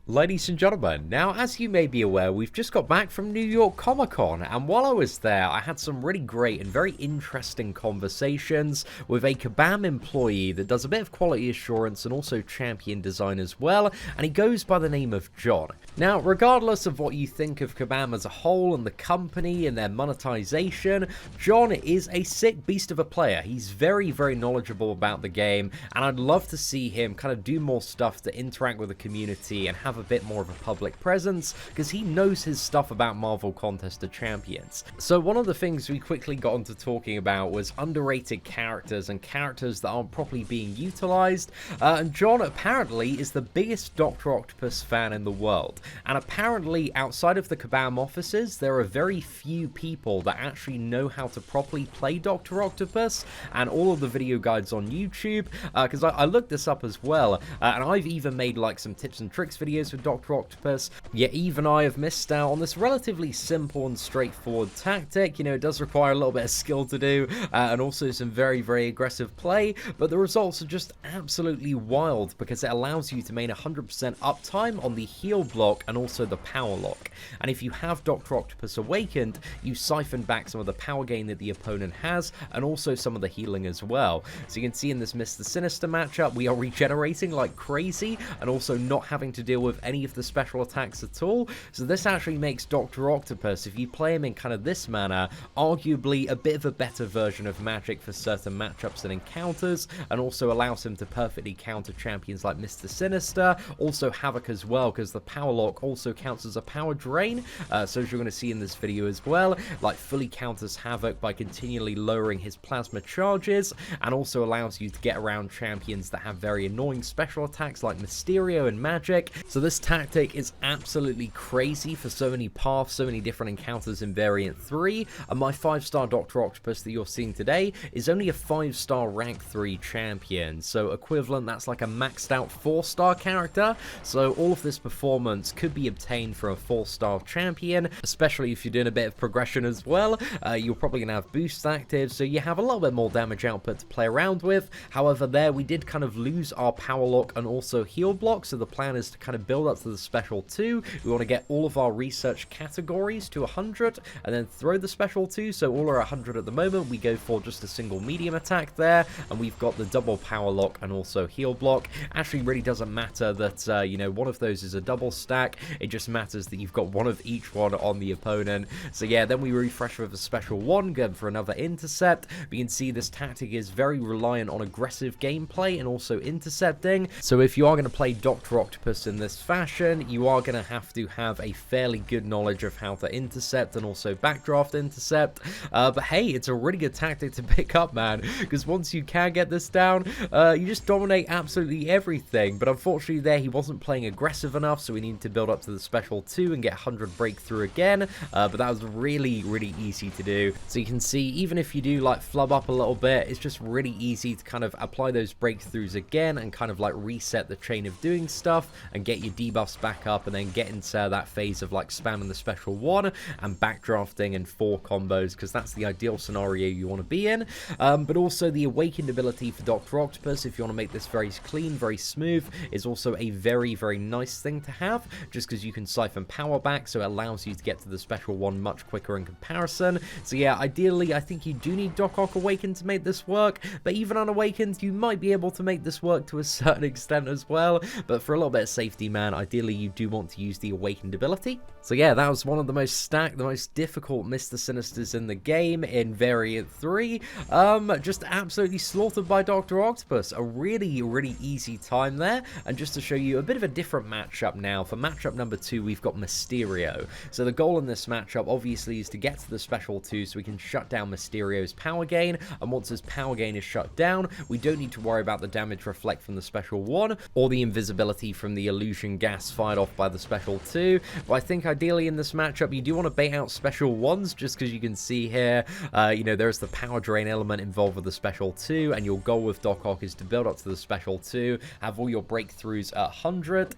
Ladies and gentlemen, now as you may be aware, we've just got back from New York Comic Con, and while I was there, I had some really great and very interesting conversations with a Kabam employee that does a bit of quality assurance and also champion design as well, and he goes by the name of John. Now, regardless of what you think of Kabam as a whole and the company and their monetization, John is a sick beast of a player. He's very, very knowledgeable about the game, and I'd love to see him kind of do more stuff to interact with the community and have a bit more of a public presence, because he knows his stuff about Marvel Contest of Champions. So one of the things we quickly got onto talking about was underrated characters and characters that aren't properly being utilized, and John apparently is the biggest Dr. Octopus fan in the world, and apparently outside of the Kabam offices there are very few people that actually know how to properly play Dr. Octopus, and all of the video guides on YouTube, because I looked this up as well, and I've even made like some tips and tricks videos with Dr. Octopus, yet even I have missed out on this relatively simple and straightforward tactic. You know, it does require a little bit of skill to do, and also some very, very aggressive play, but the results are just absolutely wild because it allows you to maintain 100% uptime on the Healblock and also the Powerlock. And if you have Dr. Octopus awakened, you siphon back some of the power gain that the opponent has, and also some of the healing as well. So you can see in this Mister Sinister matchup, we are regenerating like crazy, and also not having to deal with any of the special attacks at all. So this actually makes Dr. Octopus, if you play him in kind of this manner, arguably a bit of a better version of Magic for certain matchups and encounters, and also allows him to perfectly counter champions like Mister Sinister, also Havok as well, because the Powerlock also counts as a power drain, so as you're going to see in this video as well, like fully counters Havok by continually lowering his plasma charges, and also allows you to get around champions that have very annoying special attacks like Mysterio and Magic. So this tactic is absolutely crazy for so many paths, so many different encounters in Variant 3, and my 5-star Dr. Octopus that you're seeing today is only a 5-star rank 3 champion, so equivalent, that's like a maxed out 4-star character. So all of this performance could be obtained from a 4-star champion, especially if you're doing a bit of progression as well. You're probably going to have boosts active, so you have a little bit more damage output to play around with. However, there we did kind of lose our Powerlock and also Healblock, so the plan is to kind of build up to the special 2. We want to get all of our research categories to 100 and then throw the special 2, so all are 100 at the moment. We go for just a single medium attack there, and we've got the double Powerlock and also Healblock. Actually really doesn't matter that you know, one of those is a double stack, it just matters that you've got one of each one on the opponent. So yeah, then we refresh with a special 1, going for another intercept. We can see this tactic is very reliant on aggressive gameplay and also intercepting, so if you are going to play Dr. Octopus in this fashion, you are going to have a fairly good knowledge of how to intercept and also backdraft intercept. But hey, it's a really good tactic to pick up, man, because once you can get this down, you just dominate absolutely everything. But unfortunately there, he wasn't playing aggressive enough, so we needed to build up to the special 2 and get 100 breakthrough again, but that was really, really easy to do. So you can see, even if you do like flub up a little bit, it's just really easy to kind of apply those breakthroughs again and kind of like reset the chain of doing stuff and get your debuffs back up, and then get into that phase of like spamming the special 1 and backdrafting and 4 combos, because that's the ideal scenario you want to be in. But also the awakened ability for Dr. Octopus, if you want to make this very clean, very smooth, is also a very, very nice thing to have, just because you can siphon power back, so it allows you to get to the special 1 much quicker in comparison. So yeah, ideally I think you do need Doc Ock awakened to make this work, but even unawakened you might be able to make this work to a certain extent as well. But for a little bit of safety, man, ideally you do want to use the awakened ability. So yeah, that was one of the most stacked, the most difficult Mister Sinisters in the game in Variant 3. Just absolutely slaughtered by Dr. Octopus. A really, really easy time there. And just to show you a bit of a different matchup now, for matchup number 2, we've got Mysterio. So the goal in this matchup obviously is to get to the special 2 so we can shut down Mysterio's power gain, and once his power gain is shut down, we don't need to worry about the damage reflect from the special 1 or the invisibility from the illusion gas fired off by the special 2. But I think ideally in this matchup you do want to bait out special 1s, just because you can see here, you know, there's the power drain element involved with the special 2, and your goal with Doc Ock is to build up to the special 2, have all your breakthroughs at 100.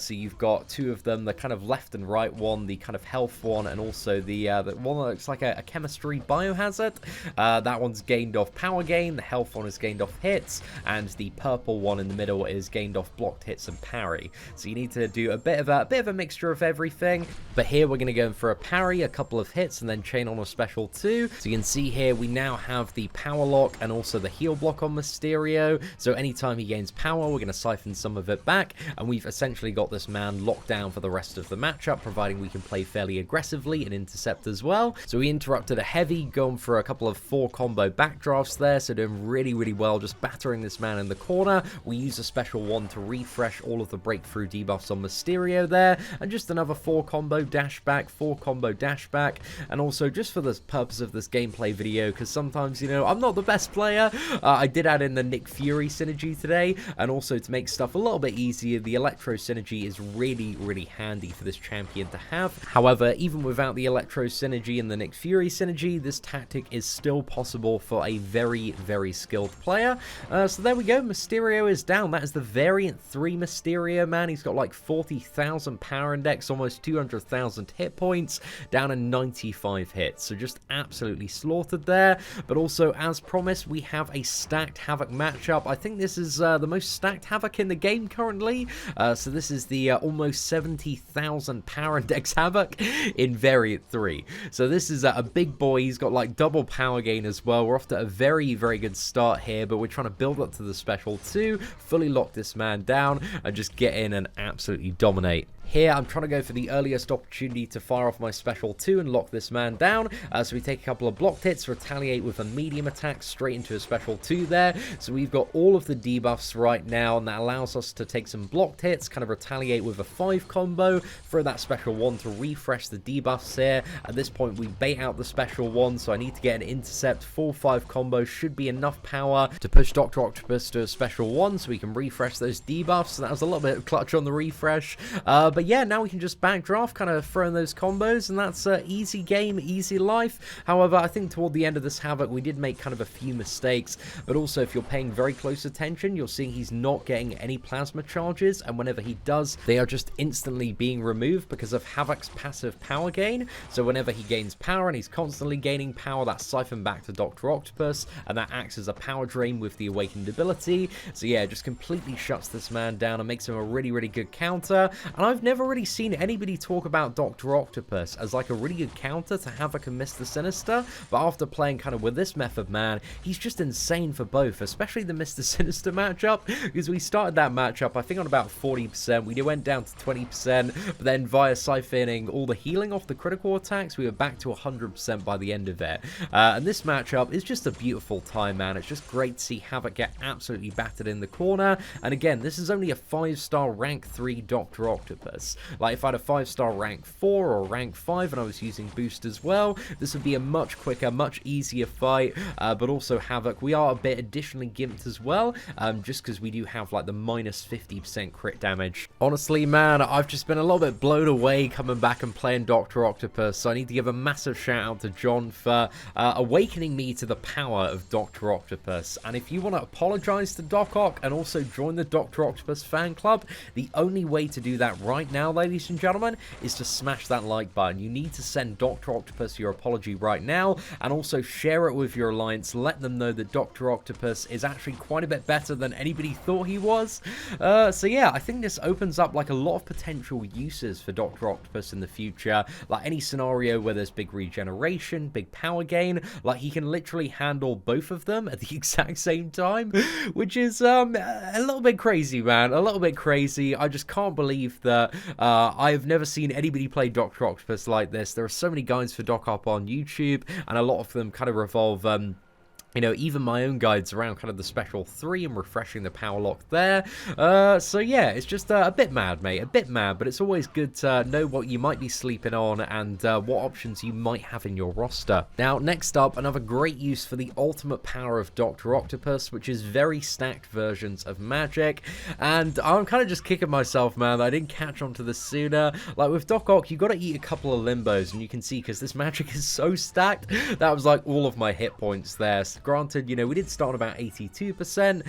So you've got 2 of them, the kind of left and right one, the kind of health one, and also the one that looks like a chemistry biohazard. That one's gained off power gain, the health one is gained off hits, and the purple one in the middle is gained off blocked hits and parry. So So you need to do a bit of a mixture of everything. But here we're going to go in for a parry, a couple of hits, and then chain on a special 2. So you can see here we now have the Powerlock and also the Healblock on Mysterio. So anytime he gains power, we're going to siphon some of it back, and we've essentially got this man locked down for the rest of the matchup, providing we can play fairly aggressively and intercept as well. So we interrupted a heavy, going for a couple of 4 combo backdrafts there, so doing really, really well, just battering this man in the corner. We use a special 1 to refresh all of the breakthrough debuffs on Mysterio there, and just another 4 combo dash back, 4 combo dash back, and also just for the purpose of this gameplay video, because sometimes, you know, I'm not the best player, I did add in the Nick Fury synergy today, and also to make stuff a little bit easier, the Electro synergy is really, really handy for this champion to have. However, even without the Electro synergy and the Nick Fury synergy, this tactic is still possible for a very, very skilled player. So there we go, Mysterio is down. That is the variant 3 Mysterio, man. He's got like 40,000 power index, almost 200,000 hit points, down in 95 hits. So just absolutely slaughtered there. But also, as promised, we have a stacked Havok matchup. I think this is the most stacked Havok in the game currently. So this is the almost 70,000 power index Havok in variant 3. So this is a big boy. He's got like double power gain as well. We're off to a very, very good start here, but we're trying to build up to the special 2, fully lock this man down, and just get in and absolutely dominate. Here, I'm trying to go for the earliest opportunity to fire off my special 2 and lock this man down. So we take a couple of blocked hits, retaliate with a medium attack straight into a special 2 there. So we've got all of the debuffs right now, and that allows us to take some blocked hits, kind of retaliate with a 5 combo, throw that special 1 to refresh the debuffs here. At this point, we bait out the special 1, so I need to get an intercept. 4-5 combo should be enough power to push Dr. Octopus to a special 1, so we can refresh those debuffs. So that was a little bit of clutch on the refresh. But yeah, now we can just backdraft, kind of throw in those combos, and that's easy game, easy life. However, I think toward the end of this Havok, we did make kind of a few mistakes, but also if you're paying very close attention, you're seeing he's not getting any plasma charges, and whenever he does, they are just instantly being removed because of Havok's passive power gain. So whenever he gains power, and he's constantly gaining power, that's siphoned back to Dr. Octopus, and that acts as a power drain with the awakened ability. So yeah, just completely shuts this man down and makes him a really, really good counter. And I've never really seen anybody talk about Dr. Octopus as like a really good counter to Havok and Mister Sinister, but after playing kind of with this method, man, he's just insane for both, especially the Mister Sinister matchup, because we started that matchup, I think, on about 40%, we went down to 20%, but then via siphoning all the healing off the critical attacks, we were back to 100% by the end of it. And this matchup is just a beautiful time, man. It's just great to see Havok get absolutely battered in the corner, and again, this is only a 5-star rank 3 Dr. Octopus. Like, if I had a 5-star rank 4 or rank 5 and I was using boost as well, this would be a much quicker, much easier fight. But also Havok, we are a bit additionally gimped as well, just because we do have like the minus 50% crit damage. Honestly, man, I've just been a little bit blown away coming back and playing Dr. Octopus, so I need to give a massive shout out to John for awakening me to the power of Dr. Octopus. And if you want to apologize to Doc Ock and also join the Dr. Octopus fan club, the only way to do that right now, ladies and gentlemen, is to smash that like button. You need to send Dr. Octopus your apology right now, and also share it with your alliance. Let them know that Dr. Octopus is actually quite a bit better than anybody thought he was. So yeah, I think this opens up like a lot of potential uses for Dr. Octopus in the future. Like any scenario where there's big regeneration, big power gain, like he can literally handle both of them at the exact same time, which is a little bit crazy, man. A little bit crazy. I just can't believe that I have never seen anybody play Dr. Octopus like this. There are so many guides for Doc Op on YouTube, and a lot of them kind of revolve you know, even my own guides around kind of the special 3 and refreshing the Powerlock there. So yeah, it's just a bit mad, mate. A bit mad, but it's always good to know what you might be sleeping on and what options you might have in your roster. Now, next up, another great use for the ultimate power of Dr. Octopus, which is very stacked versions of magic. And I'm kind of just kicking myself, man, that I didn't catch on to this sooner. Like with Doc Ock, you got to eat a couple of limbos, and you can see, because this magic is so stacked, that was like all of my hit points there. Granted, you know, we did start on about 82%,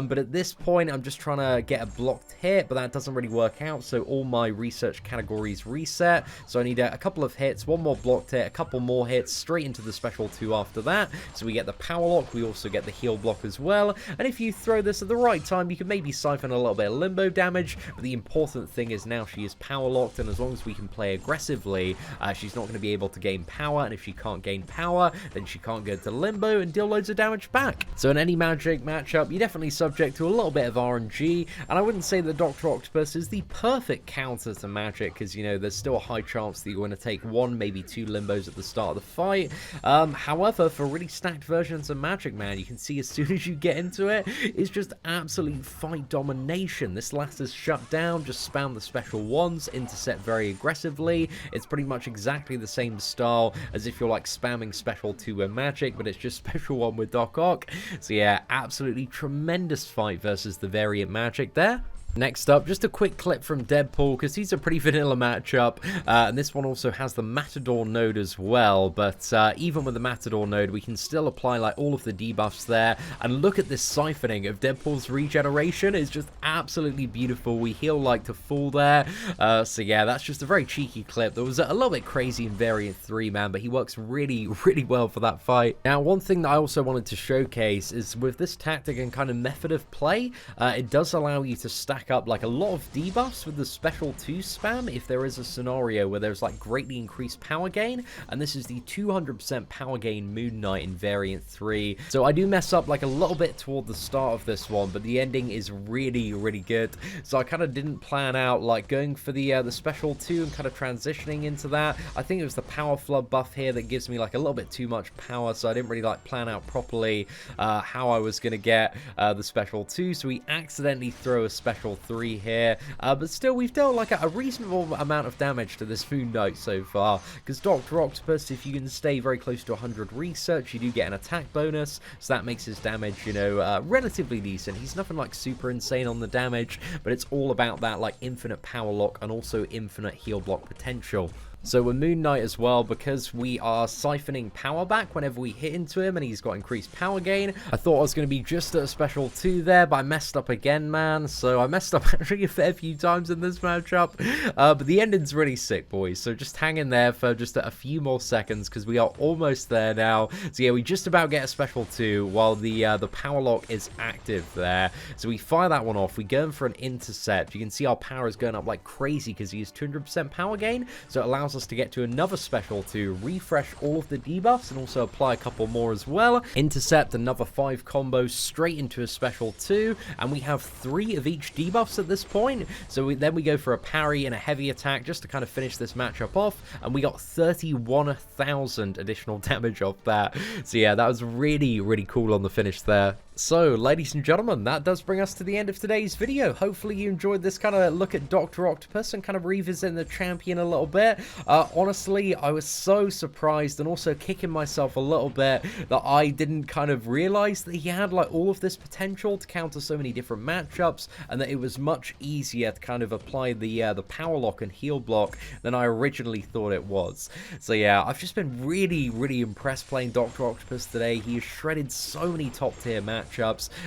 but at this point, I'm just trying to get a blocked hit, but that doesn't really work out, so all my research categories reset. So I need a couple of hits, one more blocked hit, a couple more hits, straight into the special 2 after that. So we get the Powerlock, we also get the Healblock as well, and if you throw this at the right time, you can maybe siphon a little bit of limbo damage, but the important thing is now she is power-locked, and as long as we can play aggressively, she's not going to be able to gain power, and if she can't gain power, then she can't go to limbo and deal loads of damage back. So in any Magic matchup, you're definitely subject to a little bit of RNG, and I wouldn't say that Dr. Octopus is the perfect counter to Magic, because, you know, there's still a high chance that you're going to take 1, maybe 2 limbos at the start of the fight. However, for really stacked versions of Magic, man, you can see as soon as you get into it, it's just absolute fight domination. This last is shut down, just spam the special 1s, intercept very aggressively. It's pretty much exactly the same style as if you're like spamming special 2 with Magic, but it's just special 1 with Doc Ock. So yeah, absolutely tremendous fight versus the variant Magic there. Next up, just a quick clip from Deadpool, because he's a pretty vanilla matchup, and this one also has the Matador node as well, but even with the Matador node, we can still apply like all of the debuffs there, and look at this siphoning of Deadpool's regeneration. It's just absolutely beautiful. We heal like to full there, so yeah, that's just a very cheeky clip that was a little bit crazy in Variant 3, man, but he works really, really well for that fight. Now, one thing that I also wanted to showcase is with this tactic and kind of method of play, it does allow you to stack up like a lot of debuffs with the special 2 spam if there is a scenario where there's like greatly increased power gain, and this is the 200% power gain Moon Knight in Variant 3. So I do mess up like a little bit toward the start of this one, but the ending is really, really good. So I kind of didn't plan out like going for the special 2 and kind of transitioning into that. I think it was the power flood buff here that gives me like a little bit too much power, so I didn't really like plan out properly how I was going to get the special 2, so we accidentally throw a special 3 here, but still we've dealt like a reasonable amount of damage to this Moon Knight so far, because Dr. Octopus, if you can stay very close to 100 research, you do get an attack bonus, so that makes his damage, you know, relatively decent. He's nothing like super insane on the damage, but it's all about that like infinite power lock and also infinite heal block potential. So with Moon Knight as well, because we are siphoning power back whenever we hit into him and he's got increased power gain, I thought I was going to be just at a special 2 there, but I messed up again, man. So I messed up actually a fair few times in this matchup, but the ending's really sick, boys. So just hang in there for just a few more seconds, because we are almost there now. So yeah, we just about get a special 2 while the power lock is active there. So we fire that one off, we go in for an intercept. You can see our power is going up like crazy because he has 200% power gain, so it allows us to get to another special to refresh all of the debuffs and also apply a couple more as well. Intercept another 5 combos straight into a special 2, and we have 3 of each debuffs at this point. So then we go for a parry and a heavy attack just to kind of finish this matchup off, and we got 31,000 additional damage off that. So yeah, that was really, really cool on the finish there. So, ladies and gentlemen, that does bring us to the end of today's video. Hopefully you enjoyed this kind of look at Dr. Octopus and kind of revisiting the champion a little bit. Honestly, I was so surprised and also kicking myself a little bit that I didn't kind of realize that he had like all of this potential to counter so many different matchups, and that it was much easier to kind of apply the power lock and heal block than I originally thought it was. So yeah, I've just been really, really impressed playing Dr. Octopus today. He has shredded so many top tier matchups,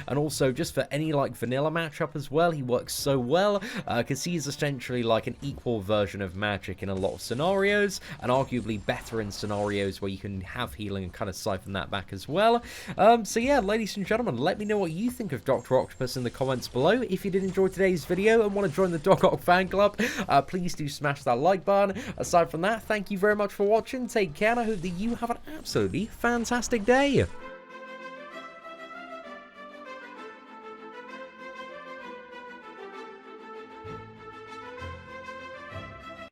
and also just for any like vanilla matchup as well, he works so well because he's essentially like an equal version of Magic in a lot of scenarios, and arguably better in scenarios where you can have healing and kind of siphon that back as well. So yeah, ladies and gentlemen, let me know what you think of Dr. Octopus in the comments below. If you did enjoy today's video and want to join the Doc Ock fan club, please do smash that like button. Aside from that, thank you very much for watching, take care, and I hope that you have an absolutely fantastic day.